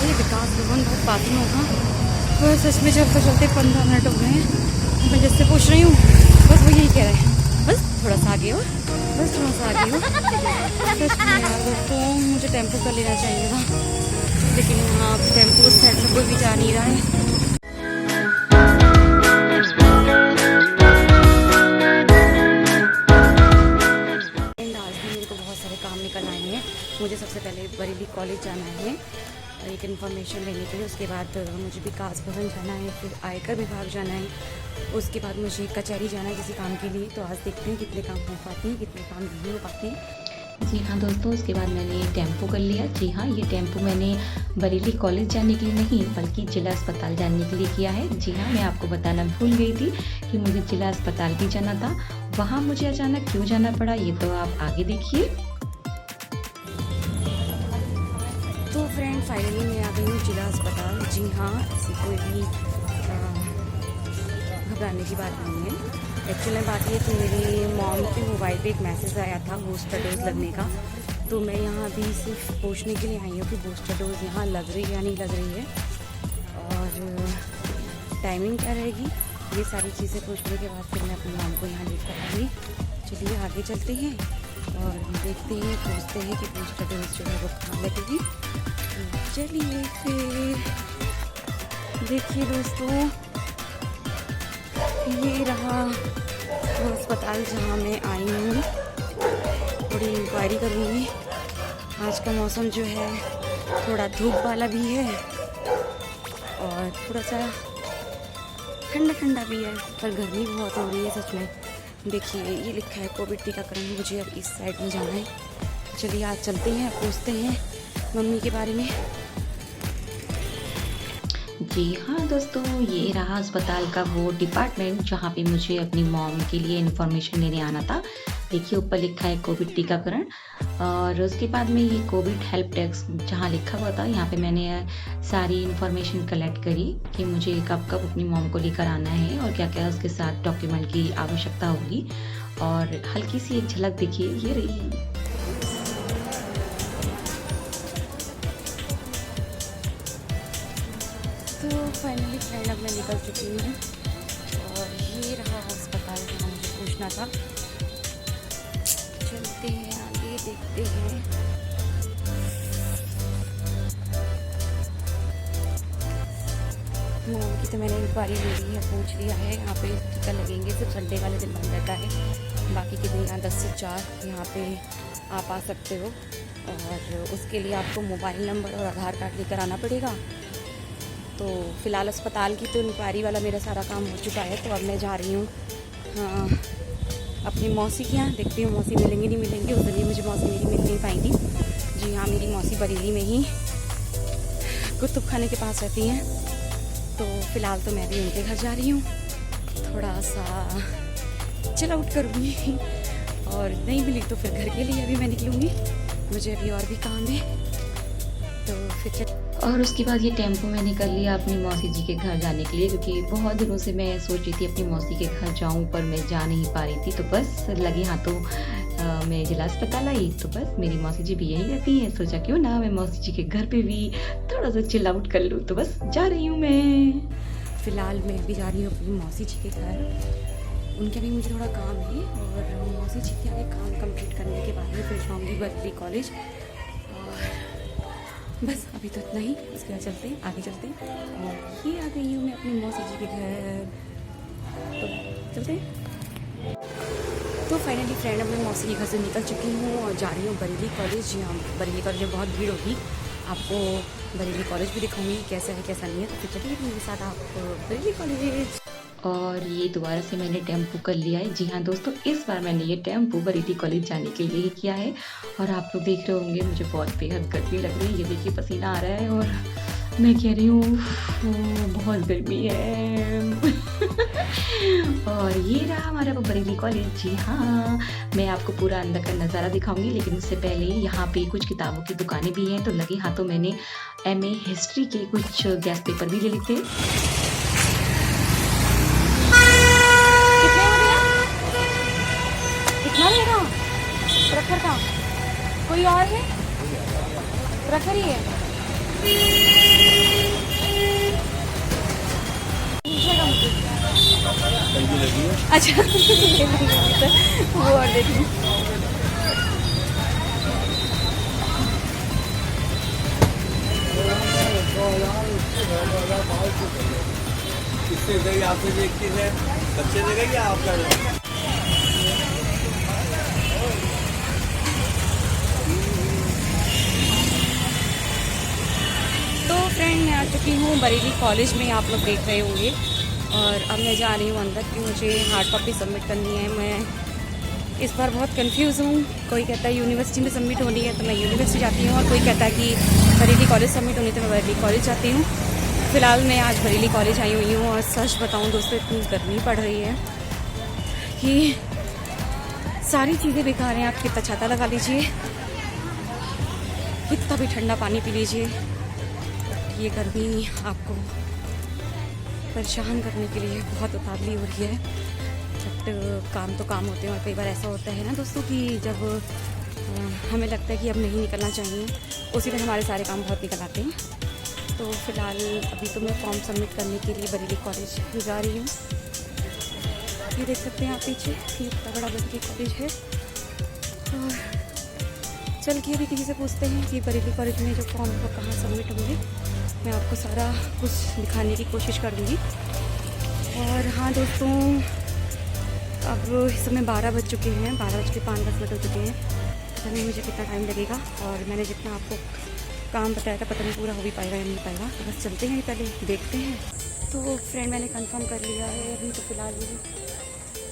ये विकास भवन बहुत पास में होगा। तो सच में चलते चलते 15 मिनट हो गए हैं। मैं जिससे पूछ रही हूँ बस वो यही कह रहे हैं, बस थोड़ा सा आगे हो, बस थोड़ा सा आगे हो। सच में यार दोस्तों मुझे टेम्पो कर लेना चाहिए था, लेकिन यहाँ टेम्पो उस साइड में कोई भी जा नहीं रहा है। काम निकल आए हैं। मुझे सबसे पहले बरेली कॉलेज जाना है एक इन्फॉर्मेशन लेने के लिए, उसके बाद मुझे विकास भवन जाना है, फिर आयकर विभाग जाना है, उसके बाद मुझे कचहरी जाना है किसी काम के लिए। तो आज देखते हैं कितने काम हो पाते हैं, कितने काम नहीं हो पाते हैं। जी हाँ दोस्तों, उसके बाद मैंने टेम्पो कर लिया। जी हाँ, ये टेम्पो मैंने बरेली कॉलेज जाने के लिए नहीं बल्कि जिला अस्पताल जाने के लिए किया है। जी हाँ, मैं आपको बताना भूल गई थी कि मुझे जिला अस्पताल भी जाना था। वहाँ मुझे अचानक क्यों जाना पड़ा ये तो आप आगे देखिए। तो फ्रेंड फाइनली मैं आ गई हूँ जिला अस्पताल। जी हाँ, ऐसी कोई भी घबराने की बात नहीं है। एक्चुअली बात ये कि मेरी मॉम के मोबाइल पे एक मैसेज आया था बूस्टर डोज लगने का। तो मैं यहाँ अभी सिर्फ पूछने के लिए आई हूँ कि बूस्टर डोज यहाँ लग रही है या नहीं लग रही है, और टाइमिंग क्या रहेगी, ये सारी चीज़ें पूछने के बाद फिर मैं अपनी मॉम को यहाँ लेकर आऊँगी। चलिए आगे चलते हैं और देखते हैं, पूछते हैं कि बूस्टर डोज जो है वो कहाँ लगेगी। चलिए फिर देखिए दोस्तों, ये रहा वो अस्पताल जहाँ मैं आई हूँ। थोड़ी इंक्वायरी करूँगी। आज का मौसम जो है थोड़ा धूप वाला भी है और थोड़ा सा ठंडा ठंडा भी है, पर गर्मी बहुत हो रही है सच में। देखिए ये लिखा है कोविड टीकाकरण, मुझे अब इस साइड में जाना है। चलिए आज चलते हैं, पूछते हैं मम्मी के बारे में। जी हाँ दोस्तों, ये रहा अस्पताल का वो डिपार्टमेंट जहाँ पे मुझे अपनी मॉम के लिए इन्फॉर्मेशन लेने आना था। देखिए ऊपर लिखा है कोविड टीकाकरण, और उसके बाद में ये कोविड हेल्प डेस्क जहाँ लिखा हुआ था, यहाँ पे मैंने सारी इन्फॉर्मेशन कलेक्ट करी कि मुझे कब कब अपनी मॉम को लेकर आना है और क्या क्या उसके साथ डॉक्यूमेंट की आवश्यकता होगी। और हल्की सी एक झलक देखिए, ये रही। तो फाइनली फ्रेंड अब मैं निकल चुकी हूँ और ये रहा अस्पताल जहाँ मुझे पूछना था। चलते हैं आगे, देखते हैं। मॉम की तो मैंने इंक्वायरी ले ली है, पूछ लिया है। यहाँ पे टीका लगेंगे, सिर्फ संडे वाले दिन बंद रहता है, बाकी के दिन यहाँ 10 से 4 यहाँ पे आप आ सकते हो। और उसके लिए आपको मोबाइल नंबर और आधार कार्ड लेकर आना पड़ेगा। तो फ़िलहाल अस्पताल की तो इंक्वायरी वाला मेरा सारा काम हो चुका है। तो अब मैं जा रही हूँ अपनी मौसी के यहाँ, देखती हूँ मौसी मिलेंगे नहीं मिलेंगे। उस दिन मुझे मौसी मेरी मिल नहीं पाई थी। जी हाँ, मेरी मौसी बरेली में ही कुतुब खाने के पास रहती हैं। तो फ़िलहाल तो मैं भी उनके घर जा रही हूँ, थोड़ा सा चिल आउट करूँगी, और नहीं मिली तो फिर घर के लिए अभी मैं निकलूँगी, मुझे अभी और भी काम है। तो फिर और उसके बाद ये टेम्पो मैंने कर लिया अपनी मौसी जी के घर जाने के लिए, क्योंकि बहुत दिनों से मैं सोच रही थी अपनी मौसी के घर जाऊं, पर मैं जा नहीं पा रही थी। तो बस लगे हाथों मैं जिला अस्पताल आई, तो बस मेरी मौसी जी भी यही रहती हैं। सोचा क्यों ना मैं मौसी जी के घर पे भी थोड़ा सा चिल आउट कर लूँ। तो बस जा रही हूँ मैं। फ़िलहाल मैं अभी जा रही हूँ अपनी मौसी जी के घर। उनके भी मुझे थोड़ा काम है, और मौसी जी के आगे काम कंप्लीट करने के बाद में फिर जाऊँगी बरेली कॉलेज। और बस अभी तो इतना ही, उसके बाद चलते हैं आगे चलते हैं। और ये आ गई हूँ मैं अपनी मौसी जी के घर, तो चलते हैं। तो फाइनली फ्रेंड अब मैं मौसी के घर से निकल चुकी हूँ और जा रही हूँ बरेली कॉलेज। जी हाँ, बरेली कॉलेज में बहुत भीड़ होगी, आपको बरेली कॉलेज भी दिखाऊंगी कैसा है कैसा नहीं है। तो फिर चलिए मेरे साथ आप बरेली कॉलेज। और ये दोबारा से मैंने टेम्पो कर लिया है। जी हाँ दोस्तों, इस बार मैंने ये टेम्पो बरेली कॉलेज जाने के लिए ही किया है। और आप लोग देख रहे होंगे मुझे बहुत बेहद गर्मी लग रही है। ये देखिए पसीना आ रहा है और मैं कह रही हूँ बहुत गर्मी है। और ये रहा हमारा वो बरेली कॉलेज। जी हाँ, मैं आपको पूरा अंदर का नज़ारा दिखाऊंगी, लेकिन उससे पहले यहाँ पे कुछ किताबों की दुकानें भी हैं। तो लगे हाथों मैंने MA हिस्ट्री के कुछ गैस पेपर भी ले लेते। कितना लेगा प्रखर का? कोई और है? प्रखर ही है। अच्छा वो और देखिए किससे गई आपसे देखती है बच्चे से गई या आपका तो फ्रेंड मैं आ चुकी हूँ बरेली कॉलेज में, आप लोग देख रहे होंगे। और अब मैं जा रही हूँ अंदर कि मुझे हार्ड कॉपी सबमिट करनी है। मैं इस बार बहुत कंफ्यूज हूँ। कोई कहता है यूनिवर्सिटी में सबमिट होनी है तो मैं यूनिवर्सिटी जाती हूँ, और कोई कहता है कि बरेली कॉलेज सबमिट होनी है तो मैं बरेली कॉलेज जाती हूँ। फ़िलहाल मैं आज बरेली कॉलेज आई हुई हूँ, और सच बताऊँ दोस्तों इतनी गर्मी पड़ रही है कि सारी चीज़ें बेकार हैं। आप कितना छाता लगा लीजिए, कितना भी ठंडा पानी पी लीजिए, ये गर्मी आपको परेशान करने के लिए बहुत उतावली हो रही है। बट काम तो काम होते हैं, और कई बार ऐसा होता है ना दोस्तों कि जब हमें लगता है कि अब नहीं निकलना चाहिए, उसी दिन हमारे सारे काम बहुत निकल आते हैं। तो फ़िलहाल अभी तो मैं फॉर्म सबमिट करने के लिए बरेली कॉलेज जा रही हूँ। ये देख सकते हैं आप पीछे, ये इतना बड़ा बरेली कॉलेज है। और चल के अभी किसी से पूछते हैं कि बरेली कॉलेज में जो फॉर्म है वो कहाँ सबमिट होंगे। मैं आपको सारा कुछ दिखाने की कोशिश करूँगी। और हाँ दोस्तों, अब इस समय 12 बज चुके हैं, 12:05 हो चुके हैं। पता नहीं मुझे कितना टाइम लगेगा, और मैंने जितना आपको काम बताया था पता नहीं पूरा हो भी पाएगा या नहीं पाएगा। तो बस चलते हैं, पहले देखते हैं। तो फ्रेंड मैंने कंफर्म कर लिया है अभी। तो फ़िलहाल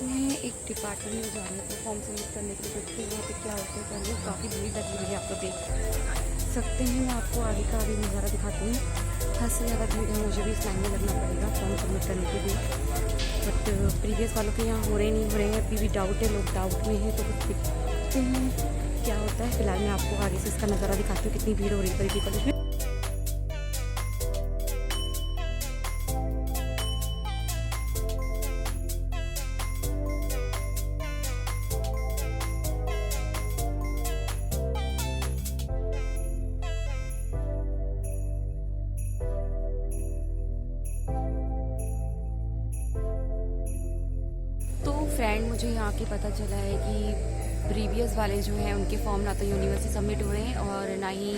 मैं एक डिपार्टमेंट में जा रही हूँ फॉर्म सबमिट करने के लिए। देखते हैं वहाँ पे क्या होता है। पहले काफ़ी भीड़ लगी हुई है, आप लोग देख सकते हैं। मैं आपको आगे का अभी नज़ारा दिखाती हूँ। हद से ज़्यादा भीड़ है, मुझे भी इस लाइन में लगना पड़ेगा फॉर्म सबमिट करने के लिए। बट प्रीवियस वालों के यहाँ हो रहे नहीं हो रहे हैं, अभी भी डाउट है, लोग डाउट में हैं। तो कुछ देखते हैं क्या होता है। फ़िलहाल मैं आपको आगे से इसका नज़ारा दिखाती हूँ, कितनी भीड़ हो रही है बरेली कॉलेज में। तो फ्रेंड मुझे यहाँ के पता चला है कि प्रीवियस वाले जो हैं उनके फॉर्म ना तो यूनिवर्सिटी सबमिट हो रहे हैं, और ना ही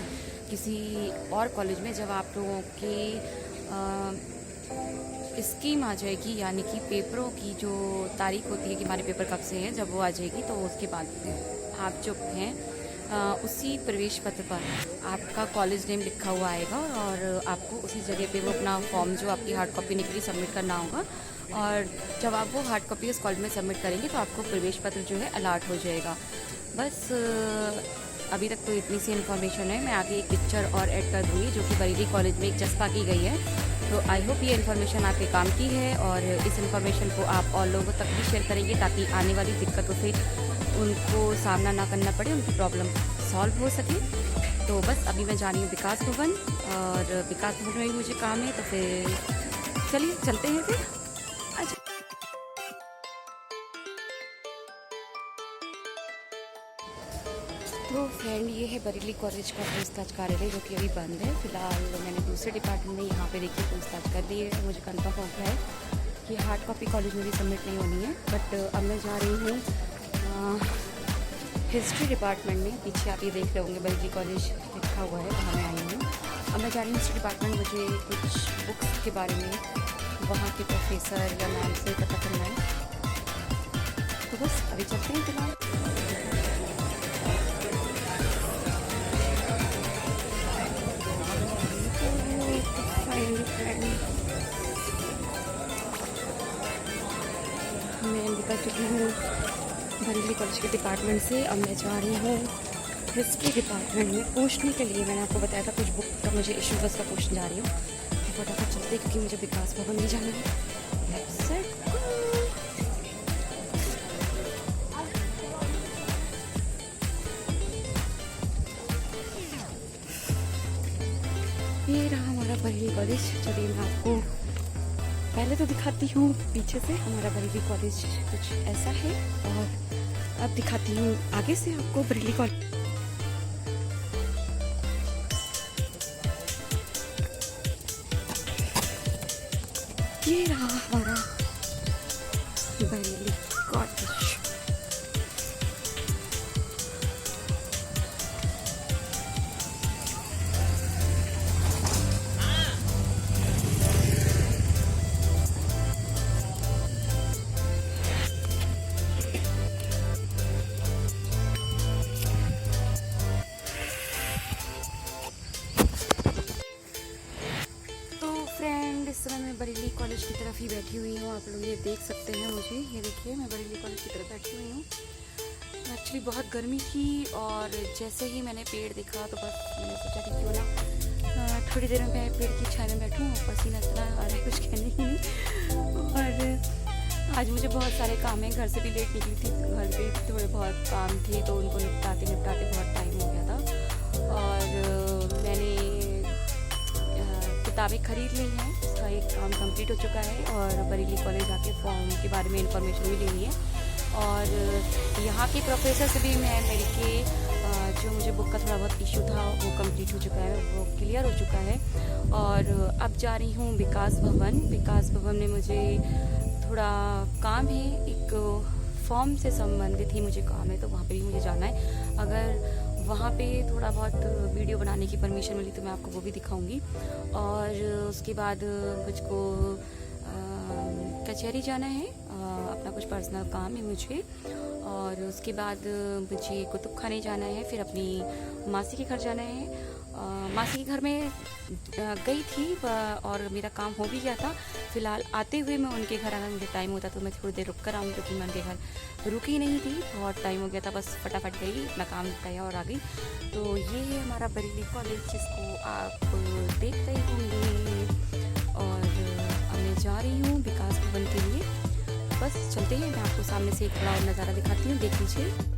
किसी और कॉलेज में। जब आप लोगों के स्कीम आ जाएगी, यानी कि पेपरों की जो तारीख होती है कि हमारे पेपर कब से हैं, जब वो आ जाएगी तो उसके बाद आप जो हैं उसी प्रवेश पत्र पर आपका कॉलेज नेम लिखा हुआ आएगा, और आपको उसी जगह पे वो अपना फॉर्म जो आपकी हार्ड कॉपी निकली सबमिट करना होगा। और जब आप वो हार्ड कॉपी उस कॉलेज में सबमिट करेंगे तो आपको प्रवेश पत्र जो है अलॉट हो जाएगा। बस अभी तक तो इतनी सी इन्फॉर्मेशन है। मैं आगे एक पिक्चर और ऐड कर दूँगी जो कि बरेली कॉलेज में एक चस्पा की गई है। तो आई होप ये इन्फॉर्मेशन आपके काम की है, और इस इन्फॉर्मेशन को आप और लोगों तक भी शेयर करेंगे ताकि आने वाली दिक्कतों से उनको सामना ना करना पड़े, उनकी प्रॉब्लम सॉल्व हो सके। तो बस अभी मैं जा रही हूँ विकास भवन, और विकास भवन में भी मुझे काम है। तो फिर चलिए चलते हैं फिर। अच्छा तो फ्रेंड ये है बरेली कॉलेज का पूछताछ कार्यालय, जो कि अभी बंद है। फ़िलहाल मैंने दूसरे डिपार्टमेंट में यहाँ पे देखिए पूछताछ कर दी है। तो मुझे कंफर्म हो गया है कि हार्ड कॉपी कॉलेज में भी सबमिट नहीं होनी है। बट अब मैं जा रही हूँ हिस्ट्री डिपार्टमेंट में। पीछे आप ये देख रहे होंगे बरेली कॉलेज लिखा हुआ है, वहाँ मैं आई हूँ। अब मैं जा रही हूँ हिस्ट्री डिपार्टमेंट। मुझे कुछ बुक्स के बारे में वहाँ के प्रोफेसर या मैम से पता करना है। तो बस अभी चलते हैं फिलहाल। मैं निकल चुकी हूँ बरेली कॉलेज के डिपार्टमेंट से। अब मैं जा रही हूँ हिस्ट्री डिपार्टमेंट में पूछने के लिए। मैंने आपको बताया था कुछ बुक का मुझे इशू, बस का पूछने जा रही हूँ। तो फटाफट चलते क्योंकि मुझे विकास भवन में जाना है। Let's go। ये रहा हमारा बरेली कॉलेज। चलिए मैं आपको पहले तो दिखाती हूँ पीछे से। हमारा बरेली कॉलेज कुछ ऐसा है, और अब दिखाती हूँ आगे से आपको बरेली कॉलेज। ये रहा हमारा बरेली समय मैं बरेली कॉलेज की तरफ ही बैठी हुई हूँ। आप लोग ये देख सकते हैं मुझे, ये देखिए मैं बरेली कॉलेज की तरफ बैठी हुई हूँ। एक्चुअली बहुत गर्मी थी और जैसे ही मैंने पेड़ देखा तो बस मैंने सोचा कि क्यों ना थोड़ी देर में मैं पेड़ की छाया में बैठूँ। पसीना इतना आ रहा है कुछ कहने ही नहीं। और आज मुझे बहुत सारे काम हैं, घर से भी लेट निकली थी, घर पे थोड़े बहुत काम थे तो उनको निपटाते निपटाते बहुत टाइम हो गया था। और मैंने किताबें खरीद ली हैं, उसका एक काम कंप्लीट हो चुका है और बरेली कॉलेज आके फॉर्म के बारे में इंफॉर्मेशन भी लेनी है। और यहाँ के प्रोफेसर से भी मैं मेरे के जो मुझे बुक का थोड़ा बहुत इशू था वो कंप्लीट हो चुका है, वो क्लियर हो चुका है। और अब जा रही हूँ विकास भवन। विकास भवन में मुझे थोड़ा काम है, एक फॉर्म से संबंधित ही मुझे काम है, तो वहाँ पे भी मुझे जाना है। अगर वहाँ पे थोड़ा बहुत वीडियो बनाने की परमिशन मिली तो मैं आपको वो भी दिखाऊंगी। और उसके बाद मुझको कचहरी जाना है, अपना कुछ पर्सनल काम है मुझे। और उसके बाद मुझे कुतुब खाने जाना है, फिर अपनी मासी के घर जाना है। मासी के घर में गई थी और मेरा काम हो भी गया था। फ़िलहाल आते हुए मैं उनके घर आना, मुझे टाइम होता तो मैं थोड़ी देर रुक कर आऊँ, क्योंकि मैं उनके घर रुकी नहीं थी, बहुत टाइम हो गया था। बस फटाफट गई, अपना काम निपटाया और आ गई। तो ये है हमारा बरेली कॉलेज, जिसको आप देख रहे होंगे। और अब मैं जा रही हूँ विकास भवन के लिए। बस चलते हैं, मैं आपको सामने से एक थोड़ा और नज़ारा दिखाती हूँ, देख लीजिए।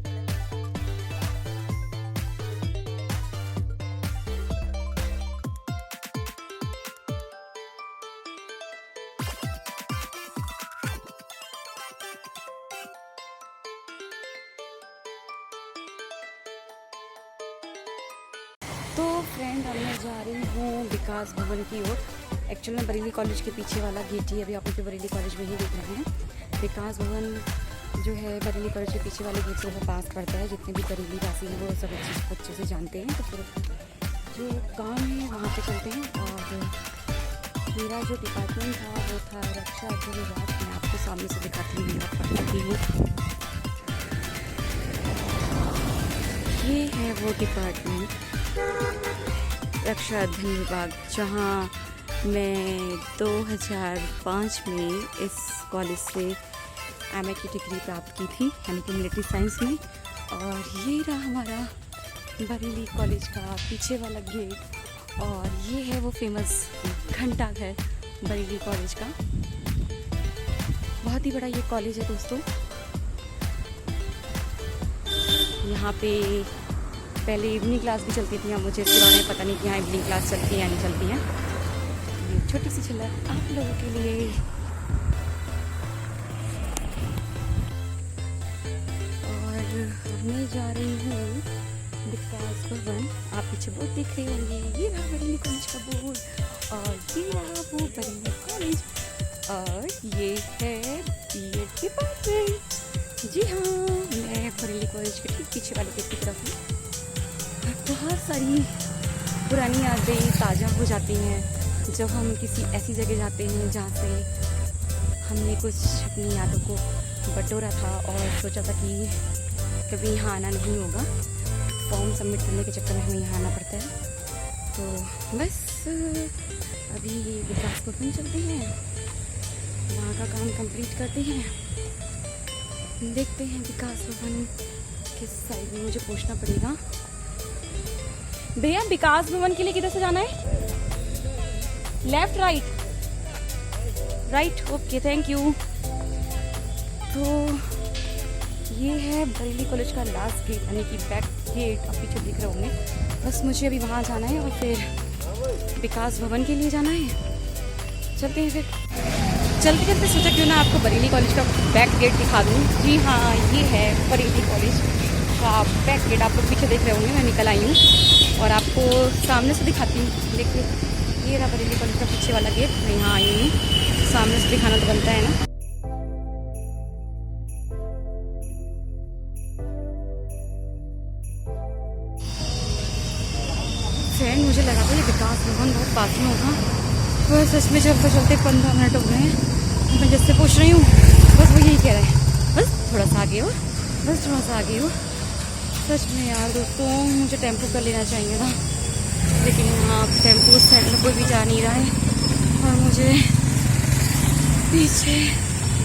तो फ्रेंड, अब मैं जा रही हूँ विकास भवन की ओर। एक्चुअली मैं बरेली कॉलेज के पीछे वाला गेट ही अभी आप मुझे बरेली कॉलेज में ही देख रहे हैं। विकास भवन जो है बरेली कॉलेज के पीछे वाले गेट से वो पास पड़ता है। जितने भी बरेली वासी हैं वो सब अच्छे से जानते हैं। तो फिर जो काम है वहाँ पे चलते हैं। और मेरा जो डिपार्टमेंट था वो था रक्षा अध्ययन विभाग। मैं आपको सामने से दिखाती हूँ मेरा पढ़ती। ये है वो डिपार्टमेंट, रक्षा अध्ययन विभाग, जहाँ मैं 2005 में इस कॉलेज से एमए की डिग्री प्राप्त की थी, यानी कि मिलिट्री साइंस में। और ये रहा हमारा बरेली कॉलेज का पीछे वाला गेट। और ये है वो फेमस घंटा घर बरेली कॉलेज का। बहुत ही बड़ा ये कॉलेज है दोस्तों। यहाँ पे पहले इवनिंग क्लास भी चलती थी, मुझे इसके बारे में पता नहीं कि यहाँ इवनिंग क्लास चलती है या नहीं चलती है। ये छोटी सी झलक आप लोगों के लिए। और मैं जा रही हूँ विकास भवन। आप पीछे बोर्ड देख रहे होंगे, ये रहा बरेली कॉलेज का बोर्ड और ये रहा वो बरेली कॉलेज। और ये है बीएड डिपार्टमेंट। जी हाँ, मैं बरेली कॉलेज के ठीक पीछे वाले गेट की तरफ हूँ। बहुत सारी पुरानी यादें ताज़ा हो जाती हैं जब हम किसी ऐसी जगह जाते हैं जहाँ से हमने कुछ अपनी यादों को बटोरा था और सोचा था कि कभी यहाँ आना नहीं होगा। फॉर्म सबमिट करने के चक्कर में हमें यहाँ आना पड़ता है। तो बस अभी विकास भवन चलते हैं, वहाँ का काम कंप्लीट करते हैं, देखते हैं विकास भवन किस साइड में। मुझे पूछना पड़ेगा, भैया विकास भवन के लिए किधर से जाना है? Left right? Right, okay, thank you. तो ये है बरेली कॉलेज का लास्ट गेट, यानी कि बैक गेट, आप पीछे दिख रहे होंगे। बस मुझे अभी वहाँ जाना है और फिर विकास भवन के लिए जाना है। चलते हैं फिर। चलते चलते सोचा क्यों ना आपको बरेली कॉलेज का बैक गेट दिखा दूँ। जी हाँ, ये है बरेली कॉलेज का बैक गेट। आप लोग पीछे देख रहे होंगे, मैं निकल आई हूँ और आपको सामने से दिखाती हूँ। देखिए, ये रहा बरेली कॉलेज का पीछे वाला गेट। मैं यहाँ आई हूँ, सामने से दिखाना तो बनता है ना। फ्रेंड, मुझे लगा था ये विकास भवन बहुत पास में होगा, पर सच में चलते चलते 15 मिनट हो गए हैं। मैं जिससे पूछ रही हूँ बस वो यही कह रहा है, बस थोड़ा सा आगे हो, बस थोड़ा सा आगे हो। सच में यार दोस्तों, मुझे टेम्पो कर लेना चाहिए था, लेकिन यहाँ टेम्पो उस साइड में कोई भी जा नहीं रहा है और मुझे मुझे पीछे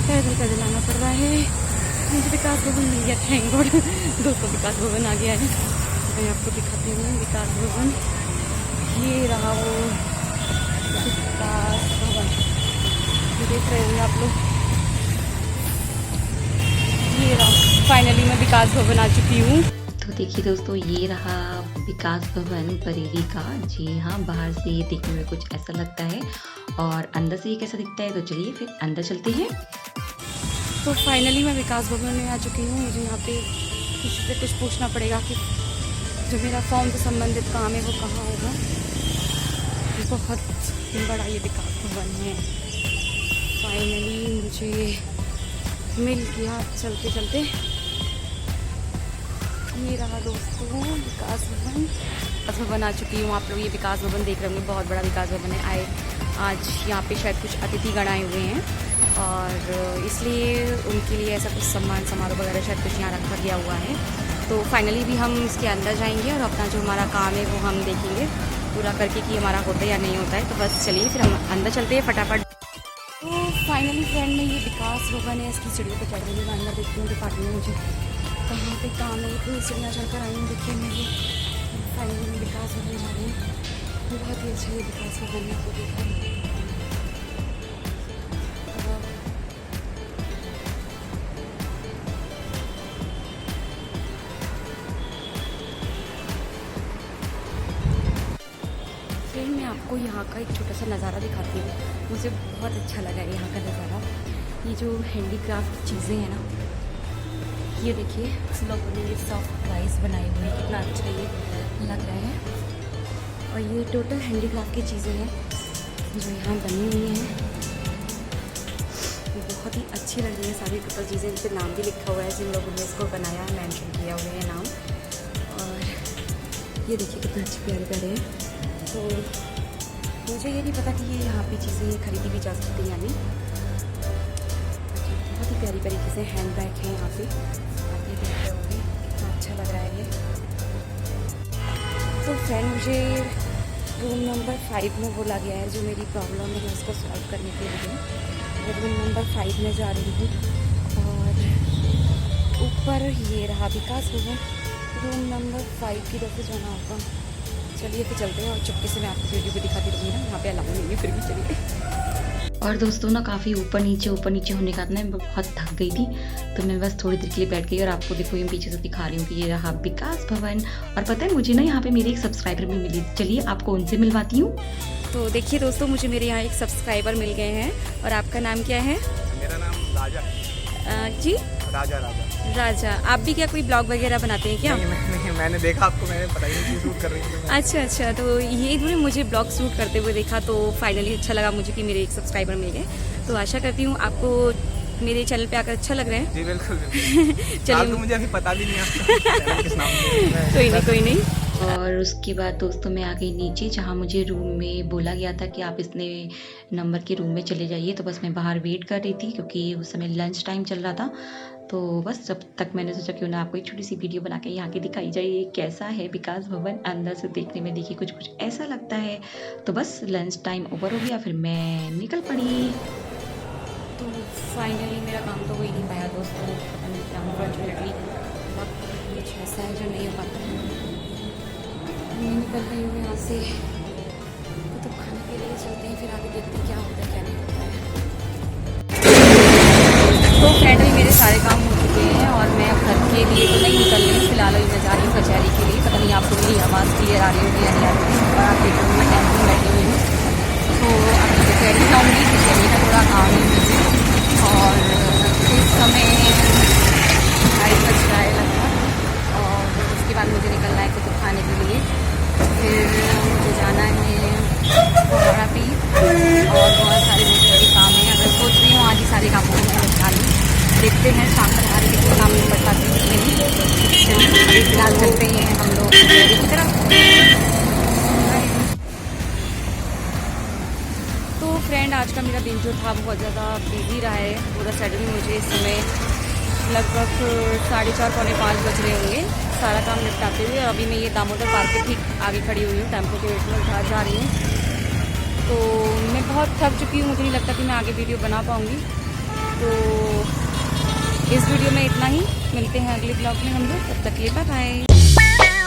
पैदल पैदल आना पड़ रहा है। मुझे विकास भवन मिल गया, थैंक गॉड। दोस्तों विकास भवन आ गया है। मैं आपको दिखाती हूँ विकास भवन। ये रहा वो विकास भवन, देख रहे होंगे आप लोग। ये रहा, फाइनली मैं विकास भवन आ चुकी हूँ। तो देखिए दोस्तों, ये रहा विकास भवन बरेली का। जी हाँ, बाहर से ये देखने में कुछ ऐसा लगता है और अंदर से ये कैसा दिखता है। तो चलिए फिर अंदर चलते हैं। तो फाइनली मैं विकास भवन में आ चुकी हूँ। मुझे यहाँ पे किसी से कुछ पूछना पड़ेगा कि जो मेरा फॉर्म से संबंधित काम है वो कहाँ होगा। बहुत बड़ा ये विकास भवन है। फाइनली मुझे मिल गया चलते चलते। ये रहा दोस्तों विकास भवन आ चुकी हूँ। आप लोग ये विकास भवन देख रहे होंगे, बहुत बड़ा विकास भवन है। आज यहाँ पे शायद कुछ अतिथिगण आए हुए हैं और इसलिए उनके लिए ऐसा कुछ सम्मान समारोह वगैरह शायद कुछ यहाँ रखा गया हुआ है। तो फाइनली भी हम इसके अंदर जाएंगे और अपना जो हमारा काम है वो हम देखेंगे पूरा करके कि हमारा होता है या नहीं होता है। तो बस चलिए फिर हम अंदर चलते हैं फटाफट। तो फाइनली फ्रेंड में ये विकास भवन है, इसकी सीढ़ियों पर चढ़ रही हूँ। अंदर देखती हूँ डिपार्टमेंट में मुझे कहाँ पे काम है। तो सीढ़ियाँ चढ़कर आई हूँ। देखिए मेरी फाइनली विकास भवन जा रही हूँ। बहुत ही अच्छा ये विकास भवन है। तो देखा मैं आपको यहाँ का एक छोटा सा नज़ारा दिखाती हूँ। मुझे बहुत अच्छा लगा है यहाँ का नज़ारा। ये जो हैंडीक्राफ्ट चीज़ें हैं ना, ये देखिए लोगों ने ये सॉफ्ट टॉयज बनाए हुए हैं, कितना अच्छा ये लग रहा है। और ये टोटल हैंडीक्राफ्ट की चीज़ें हैं जो यहाँ बनी हुई हैं। बहुत ही अच्छी लग रही है सारी टोटल चीज़ें। इनके नाम भी लिखा हुआ है जिन लोगों ने इसको बनाया है, मेंशन किया हुआ है नाम। और ये देखिए कितने अच्छे प्यारे प्यारे हैं। तो मुझे ये नहीं पता कि ये यहाँ पे चीज़ें खरीदी भी जा सकती हैं या नहीं। बहुत ही प्यारी प्यारी चीज़ें, हैंड बैग हैं यहाँ पे, आप ये देख रहे होंगे कितना अच्छा लग रहा है ये। तो फ्रेंड मुझे रूम नंबर 5 में बोला गया है। जो मेरी प्रॉब्लम है उसको सॉल्व करने के लिए मैं रूम नंबर 5 में जा रही हूँ। और ऊपर ये रहा विकास भवन, रूम नंबर 5 की तरफ से जाना होगा। चलिए फिर चलते हैं और चुपके से मैं आपको वीडियो भी दिखाती रहूँगी ना। यहाँ पे अलाउ नहीं है फिर भी चलिए। और दोस्तों ना काफ़ी ऊपर नीचे होने का मैं बहुत थक गई थी, तो मैं बस थोड़ी देर के लिए बैठ गई। और आपको देखो ये पीछे से दिखा रही हूँ कि ये रहा विकास भवन। और पता है मुझे ना यहाँ पे मेरे एक सब्सक्राइबर भी मिली। चलिए आपको उनसे मिलवाती हूँ। तो देखिए दोस्तों, मुझे मेरे यहाँ एक सब्सक्राइबर मिल गए हैं। और आपका नाम क्या है? मेरा नाम राजा। जी राजा। राजा, आप भी क्या कोई ब्लॉग वगैरह बनाते हैं क्या? नहीं, मैंने देखा आपको, मैंने पता ही नहीं शूट कर रही थी। अच्छा, तो ये इन्होंने मुझे ब्लॉग शूट करते हुए देखा, तो फाइनली अच्छा लगा मुझे कि मेरे एक सब्सक्राइबर मिल गए। तो आशा करती हूँ आपको मेरे चैनल पे आकर अच्छा लग रहा है। जी बिल्कुल। चलिए तो मुझे अभी पता भी नहीं आपका किस नाम से। कोई नहीं। और उसके बाद दोस्तों मैं आ गई नीचे, जहाँ मुझे रूम में बोला गया था कि आप इतने नंबर के रूम में चले जाइए। तो बस मैं बाहर वेट कर रही थी क्योंकि उस समय लंच टाइम चल रहा था। तो बस जब तक मैंने सोचा क्यों ना आपको एक छोटी सी वीडियो बना के यहाँ की दिखाई जाए कैसा है विकास भवन। अंदर से देखने में देखिए कुछ ऐसा लगता है। तो बस लंच टाइम ओवर हो गया, फिर मैं निकल पड़ी। तो फाइनली मेरा काम तो हो ही नहीं पाया दोस्तों, अनफॉर्चुनेटली कुछ ऐसा है जो नहीं हो पाता है। मैं निकल रही हूँ यहाँ से, तो खाने के लिए चलते हैं, फिर आगे देखते हैं क्या होता है क्या नहीं होता है। तो फ्रेंड मेरे सारे काम हो चुके हैं और मैं घर के लिए तो नहीं निकल रही हूँ। फिलहाल अभी मैं जा रही हूँ कचहरी के लिए। पता नहीं आपको मेरी आवाज़ क्लियर आ रही होगी या नहीं आ रही है। और आप देख रहे हो मैं कैंप में बैठी हुई हूँ, तो अभी कचहरी जाऊँगी। कचहरी का थोड़ा काम है मुझे। और इस समय 2:30 बज रहा है लगभग। और उसके बाद मुझे निकलना है कुछ खाने के लिए। फिर मुझे जाना है कोहरा पे और बहुत सारे मुझे काम है। अगर सोच रही हूँ आज ही सारे कामों को मैं निपटा लूँ। देखते हैं शाम तक हमारे कितने काम निपट पाते हैं कितने नहीं। चलिए फिलहाल चलते हैं हम लोग कचहरी की तरफ। तो फ्रेंड आज का मेरा दिन जो था बहुत ज़्यादा बिजी रहा है। पूरा सडनली मुझे इस समय लगभग 4:30 पौने 5 बज रहे होंगे सारा काम निपटाते हुए। अभी मैं ये दामोदर पार्क के ठीक आगे खड़ी हुई हूँ, टेम्पो के वेट में घर जा रही हूँ। तो मैं बहुत थक चुकी हूँ, मुझे नहीं लगता कि मैं आगे वीडियो बना पाऊँगी। तो इस वीडियो में इतना ही, मिलते हैं अगले ब्लॉग में हम लोग, तब तक के लिए बाय बाय।